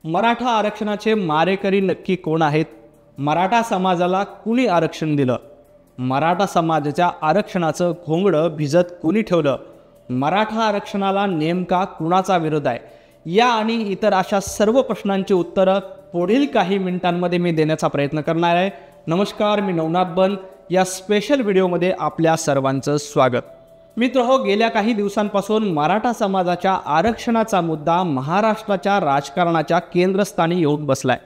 मराठा आरक्षणाचे मारेकरी नक्की कोण आहेत? मराठा समाजाला कुणी आरक्षण दिलं? मराठा समाजाच्या आरक्षणाचं घोंगडं भिजत कुणी ठेवलं? मराठा आरक्षणाला नेमका कुणाचा विरोध आहे? या आणि इतर अशा सर्व प्रश्नांची उत्तरं पुढील काही मिनिटांमध्ये मी देण्याचा प्रयत्न करणार आहे. नमस्कार, मी नवनाथ बन. या स्पेशल व्हिडिओमध्ये आपल्या सर्वांचं स्वागत. मित्रहो, गेल्या काही दिवसांपासून मराठा समाजाच्या आरक्षणाचा मुद्दा महाराष्ट्राच्या राजकारणाच्या केंद्रस्थानी येऊन बसलाय.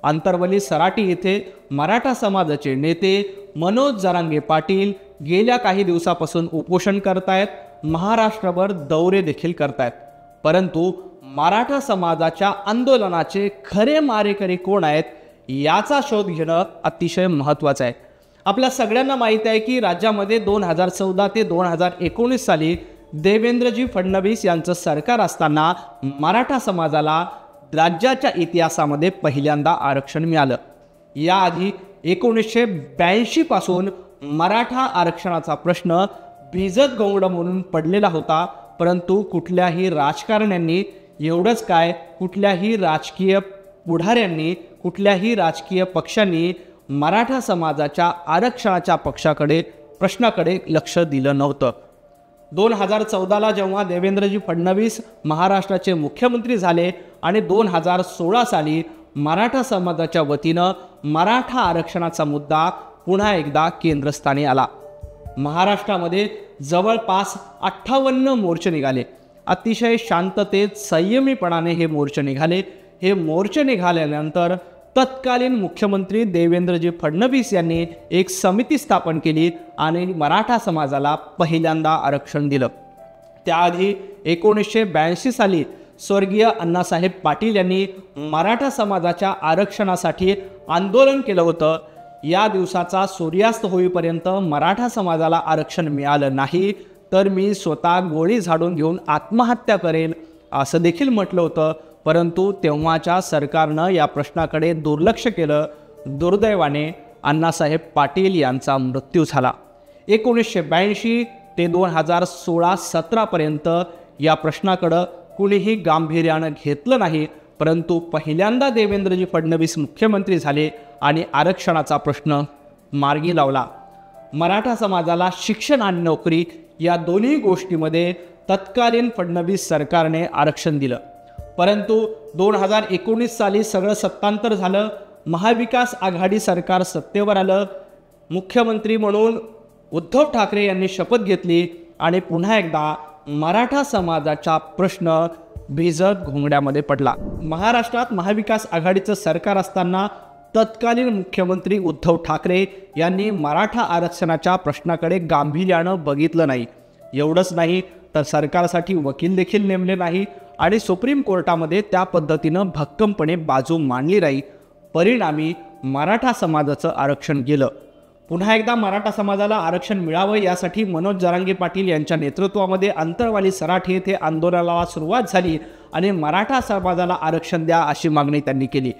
अंतरवली सराटी येथे मराठा समाजाचे नेते मनोज जरांगे पाटील गेल्या काही दिवसापासून उपोषण करतायत, महाराष्ट्रभर दौरे देखील करतायत. परंतु मराठा समाजाच्या आंदोलनाचे खरे मारेकरी कोण आहेत याचा शोध घेणं अतिशय महत्त्वाचं आहे. आपल्या सगळ्यांना माहिती आहे की राज्यामध्ये 2014 ते 2019 साली देवेंद्रजी फडणवीस यांचं सरकार असताना मराठा समाजाला राज्याच्या इतिहासामध्ये पहिल्यांदा आरक्षण मिळालं. याआधी 1982 पासून मराठा आरक्षणाचा प्रश्न भिजत घोंगडं म्हणून पडलेला होता. परंतु कुठल्याही राजकारण्यांनी, एवढंच काय, कुठल्याही राजकीय पुढाऱ्यांनी, कुठल्याही राजकीय पक्षांनी मराठा समाजाच्या आरक्षणाच्या प्रश्नाकडे लक्ष दिलं नव्हतं. 2014ला जेव्हा देवेंद्रजी फडणवीस महाराष्ट्राचे मुख्यमंत्री झाले आणि 2016 साली मराठा समाजाच्या वतीनं मराठा आरक्षणाचा मुद्दा पुन्हा एकदा केंद्रस्थानी आला. महाराष्ट्रामध्ये जवळपास 58 मोर्चे निघाले. अतिशय शांततेत, संयमीपणाने हे मोर्चे निघाले. हे मोर्चे निघाल्यानंतर तत्कालीन मुख्यमंत्री देवेंद्रजी फडणवीस यांनी एक समिती स्थापन केली आणि मराठा समाजाला पहिल्यांदा आरक्षण दिलं. त्याआधी 1982 साली स्वर्गीय अण्णासाहेब पाटील यांनी मराठा समाजाच्या आरक्षणासाठी आंदोलन केलं होतं. या दिवसाचा सूर्यास्त होईपर्यंत मराठा समाजाला आरक्षण मिळालं नाही तर मी स्वतः गोळी झाडून घेऊन आत्महत्या करेन असं देखील म्हटलं होतं. परंतु तेव्हाच्या सरकारनं या प्रश्नाकडे दुर्लक्ष केलं. दुर्दैवाने अण्णासाहेब पाटील यांचा मृत्यू झाला. 1982 ते 2016-17 पर्यंत या प्रश्नाकडं कुणीही गांभीर्यानं घेतलं नाही. परंतु पहिल्यांदा देवेंद्रजी फडणवीस मुख्यमंत्री झाले आणि आरक्षणाचा प्रश्न मार्गी लावला. मराठा समाजाला शिक्षण आणि नोकरी या दोन्ही गोष्टीमध्ये तत्कालीन फडणवीस सरकारने आरक्षण दिलं. परंतु 2019 साली सगळं सत्तांतर झालं. महाविकास आघाडी सरकार सत्तेवर आलं. मुख्यमंत्री म्हणून उद्धव ठाकरे यांनी शपथ घेतली आणि पुन्हा एकदा मराठा समाजाचा प्रश्न भिजत घोंगड्यामध्ये पडला. महाराष्ट्रात महाविकास आघाडीचं सरकार असताना तत्कालीन मुख्यमंत्री उद्धव ठाकरे यांनी मराठा आरक्षणाच्या प्रश्नाकडे गांभीर्यानं बघितलं नाही. एवढंच नाही तर सरकारसाठी वकील देखील नेमले नाही आणि सुप्रीम कोर्टामध्ये त्या पद्धतीनं भक्कमपणे बाजू मांडली नाही. परिणामी मराठा समाजाचं आरक्षण गेलं. पुन्हा एकदा मराठा समाजाला आरक्षण मिळावं यासाठी मनोज जरांगे पाटील यांच्या नेतृत्वामध्ये अंतरवाली सराठी येथे आंदोलनाला सुरुवात झाली आणि मराठा समाजाला आरक्षण द्या अशी मागणी त्यांनी केली.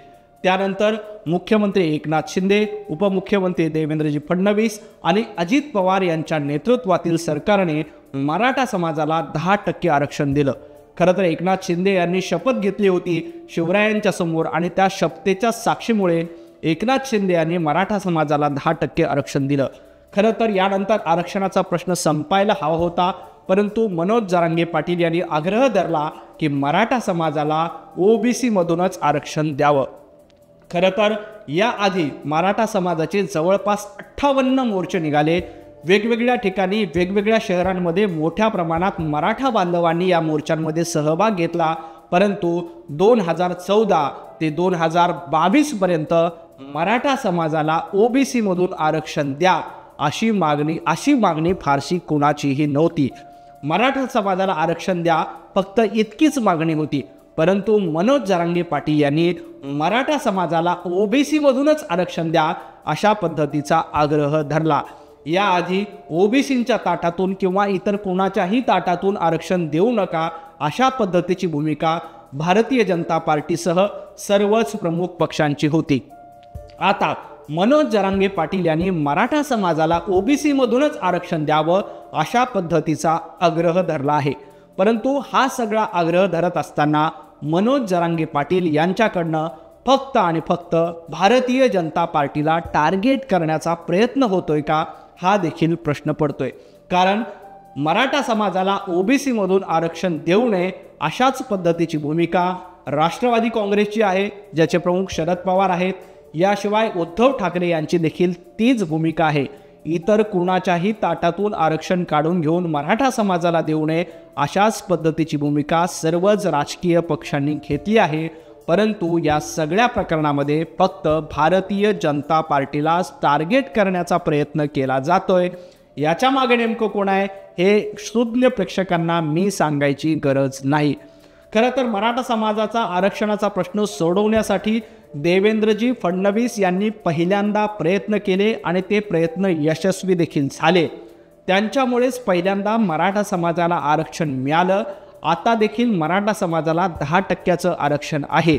त्यानंतर मुख्यमंत्री एकनाथ शिंदे, उपमुख्यमंत्री देवेंद्रजी फडणवीस आणि अजित पवार यांच्या नेतृत्वातील सरकारने मराठा समाजाला 10% आरक्षण दिलं. खरं तर एकनाथ शिंदे यांनी शपथ घेतली होती शिवरायांच्या समोर आणि त्या शपथेच्या साक्षीमुळे एकनाथ शिंदे यांनी मराठा समाजाला 10% आरक्षण दिलं. खरं तर यानंतर आरक्षणाचा प्रश्न संपायला हवा होता. परंतु मनोज जरांगे पाटील यांनी आग्रह धरला की मराठा समाजाला OBC मधूनच आरक्षण द्यावं. खरं तर याआधी मराठा समाजाचे जवळपास 58 मोर्चे निघाले. वेगवेगळ्या ठिकाणी, वेगवेगळ्या शहरांमध्ये मोठ्या प्रमाणात मराठा बांधवांनी या मोर्चांमध्ये सहभाग घेतला. परंतु 2014 ते 2022 पर्यंत मराठा समाजाला OBC मधून आरक्षण द्या अशी मागणी फारशी कुणाचीही नव्हती. मराठा समाजाला आरक्षण द्या फक्त इतकीच मागणी होती. परंतु मनोज जरांगे पाटील यांनी मराठा समाजाला OBC मधूनच आरक्षण द्या अशा पद्धतीचा आग्रह धरला. याआधी OBCच्या ताटातून किंवा इतर कोणाच्याही ताटातून आरक्षण देऊ नका अशा पद्धतीची भूमिका भारतीय जनता पार्टीसह सर्वच प्रमुख पक्षांची होती. आता मनोज जरांगे पाटील यांनी मराठा समाजाला OBC मधूनच आरक्षण द्यावं अशा पद्धतीचा आग्रह धरला आहे. परंतु हा सगळा आग्रह धरत असताना मनोज जरांगे पाटील यांच्याकडनं फक्त आणि फक्त भारतीय जनता पार्टीला टार्गेट करण्याचा प्रयत्न होतोय का, हा देखील प्रश्न पडतोय. कारण मराठा समाजाला ओबीसीमधून आरक्षण देऊ नये अशाच पद्धतीची भूमिका राष्ट्रवादी काँग्रेसची आहे, ज्याचे प्रमुख शरद पवार आहेत. याशिवाय उद्धव ठाकरे यांची देखील तीच भूमिका आहे. इतर कुणाच्याही ताटातून आरक्षण काढून घेऊन मराठा समाजाला देऊ नये अशाच पद्धतीची भूमिका सर्वच राजकीय पक्षांनी घेतली आहे. परंतु या सगळ्या प्रकरणामध्ये फक्त भारतीय जनता पार्टीला टार्गेट करण्याचा प्रयत्न केला जातोय. याच्या मागे नेमकं कोण आहे हे सुज्ञ प्रेक्षकांना मी सांगायची गरज नाही. खरं तर मराठा समाजाचा आरक्षणाचा प्रश्न सोडवण्यासाठी देवेंद्रजी फडणवीस यांनी पहिल्यांदा प्रयत्न केले आणि ते प्रयत्न यशस्वी देखील झाले. त्यांच्यामुळेच पहिल्यांदा मराठा समाजाला आरक्षण मिळालं. आता देखील मराठा समाजाला 10% आरक्षण आहे.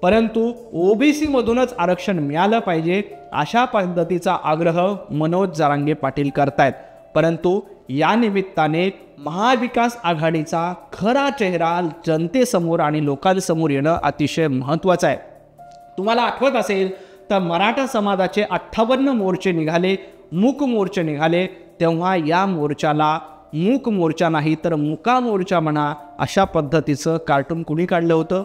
परंतु ओबीसीमधूनच आरक्षण मिळालं पाहिजे अशा पद्धतीचा आग्रह मनोज जरांगे पाटील करतायत. परंतु या निमित्ताने महाविकास आघाडीचा खरा चेहरा जनतेसमोर आणि लोकांसमोर येणं अतिशय महत्त्वाचं आहे. तुम्हाला आठवत असेल तर मराठा समाजाचे 58 मोर्चे निघाले, मूक मोर्चे निघाले. तेव्हा या मोर्चाला मूक मोर्चा नाही तर मुका मोर्चा म्हणा अशा पद्धतीचं कार्टून कुणी काढलं होतं?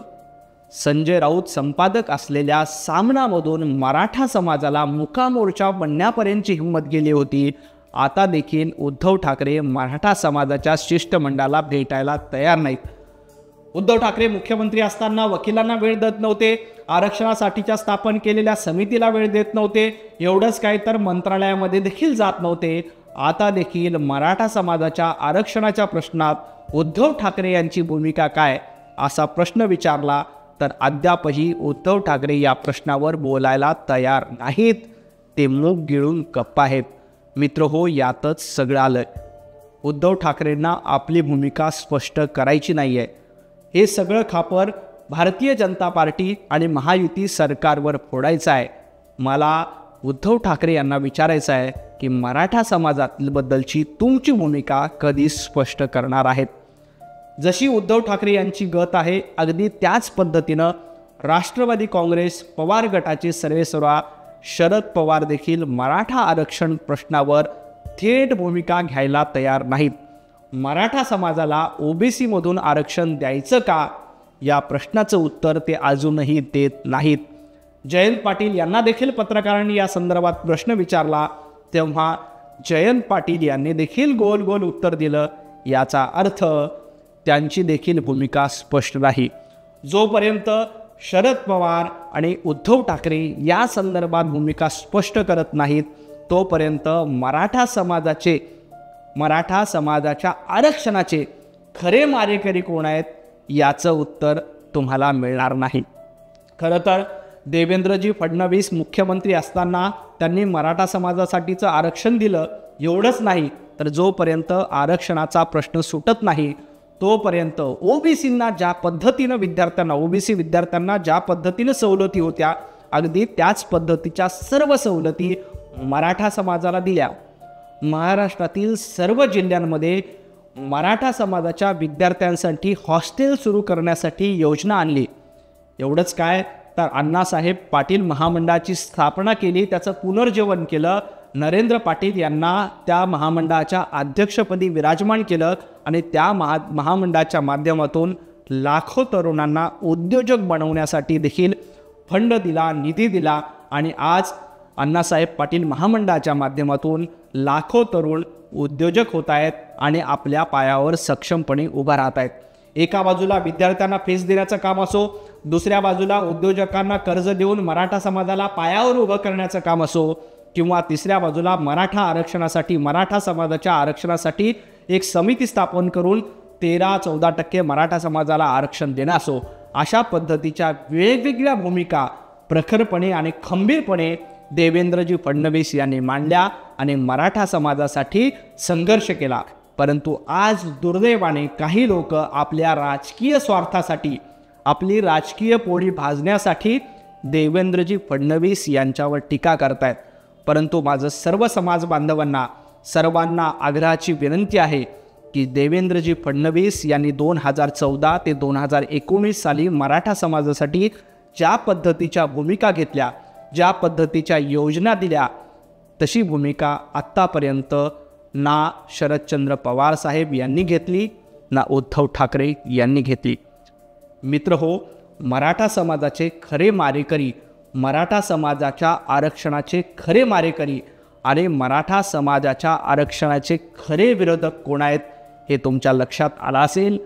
संजय राऊत संपादक असलेल्या सामनामधून मराठा समाजाला मुका मोर्चा बनण्यापर्यंतची हिंमत गेली होती. आता देखील उद्धव ठाकरे मराठा समाजाच्या शिष्टमंडळाला भेटायला तयार नाहीत. उद्धव ठाकरे मुख्यमंत्री असताना वकिलांना वेळ देत नव्हते, आरक्षणासाठीच्या स्थापन केलेल्या समितीला वेळ देत नव्हते, एवढंच काय तर मंत्रालयामध्ये देखील जात नव्हते. आता देखील मराठा समाजाच्या आरक्षणाच्या प्रश्नात उद्धव ठाकरे यांची भूमिका काय असा प्रश्न विचारला तर अद्यापही उद्धव ठाकरे या प्रश्नावर बोलायला तयार नाहीत. ते मूग गिळून गप्प आहेत. मित्र हो, यातच सगळं आलं. उद्धव ठाकरेंना आपली भूमिका स्पष्ट करायची नाही आहे. हे सगळं खापर भारतीय जनता पार्टी आणि महायुती सरकारवर फोडायचं आहे. मला उद्धव ठाकरे यांना विचारायचं आहे की मराठा समाजाबद्दलची तुमची भूमिका कधी स्पष्ट करणार आहेत? जशी उद्धव ठाकरे यांची गत आहे अगदी त्याच पद्धतीनं राष्ट्रवादी काँग्रेस पवार गटाचे सर्वेसर्वा शरद पवार देखील मराठा आरक्षण प्रश्नावर थेट भूमिका घ्यायला तयार नाहीत. मराठा समाजाला ओबीसीमधून आरक्षण द्यायचं का या प्रश्नाचं उत्तर ते अजूनही देत नाहीत. जयंत पाटील यांना देखील पत्रकारांनी या संदर्भात प्रश्न विचारला तेव्हा जयंत पाटील यांनी देखील गोल गोल उत्तर दिलं. याचा अर्थ त्यांची देखील भूमिका स्पष्ट नाही. जोपर्यंत शरद पवार आणि उद्धव ठाकरे या संदर्भात भूमिका स्पष्ट करत नाहीत तोपर्यंत मराठा समाजाच्या आरक्षणाचे खरे मारेकरी कोण आहेत याचं उत्तर तुम्हाला मिळणार नाही. खरं तर देवेंद्रजी फडणवीस मुख्यमंत्री असताना त्यांनी मराठा समाजासाठीचं आरक्षण दिलं. एवढंच नाही तर जोपर्यंत आरक्षणाचा प्रश्न सुटत नाही तोपर्यंत ओबीसींना ज्या पद्धतीनं ओबीसी विद्यार्थ्यांना ज्या पद्धतीनं सवलती होत्या अगदी त्याच पद्धतीच्या सर्व सवलती मराठा समाजाला दिल्या. महाराष्ट्रातील सर्व जिल्ह्यांमध्ये मराठा समाजाच्या विद्यार्थ्यांसाठी हॉस्टेल सुरू करण्यासाठी योजना आणली. एवढंच काय तर अण्णासाहेब पाटील महामंडळाची स्थापना केली, त्याचं पुनर्जीवन केलं. नरेंद्र पाटील यांना त्या महामंडळाच्या अध्यक्षपदी विराजमान केलं आणि त्या महामंडळाच्या माध्यमातून लाखो तरुणांना उद्योजक बनवण्यासाठी देखील फंड दिला, निधी दिला आणि आज अण्णासाहेब पाटील महामंडळाच्या माध्यमातून लाखो तरुण उद्योजक होत आहेत आणि आपल्या पायावर सक्षमपणे उभा राहत आहेत. एका बाजूला विद्यार्थ्यांना फीस देण्याचं काम असो, दुसऱ्या बाजूला उद्योजकांना कर्ज देऊन मराठा समाजाला पायावर उभं करण्याचं काम असो किंवा तिसऱ्या बाजूला मराठा समाजाच्या आरक्षणासाठी एक समिती स्थापन करून 13-14% मराठा समाजाला आरक्षण देणं असो, अशा पद्धतीच्या वेगवेगळ्या भूमिका प्रखरपणे आणि खंबीरपणे देवेंद्रजी फडणवीस यांनी मांडल्या आणि मराठा समाजासाठी संघर्ष केला. परंतु आज दुर्दैवाने काही लोक आपल्या राजकीय स्वार्थासाठी, आपली राजकीय पोळी भाजण्यासाठी देवेंद्रजी फडणवीस यांच्यावर टीका करतायत. परंतु माझं सर्व समाज बांधवांना सर्वांना आग्रहाची विनंती आहे की देवेंद्रजी फडणवीस यांनी 2014 ते 2019 साली मराठा समाजासाठी ज्या पद्धतीच्या भूमिका घेतल्या, ज्या पद्धतीच्या योजना दिल्या, तशी भूमिका आत्तापर्यंत ना शरदचंद्र पवार साहेब यांनी घेतली, ना उद्धव ठाकरे यांनी घेतली. मित्रहो, मराठा समाजाचे खरे मारेकरी, मराठा समाजाच्या आरक्षणाचे खरे मारेकरी आणि मराठा समाजाच्या आरक्षणाचे खरे विरोधक कोण आहेत हे तुमच्या लक्षात आलं असेल.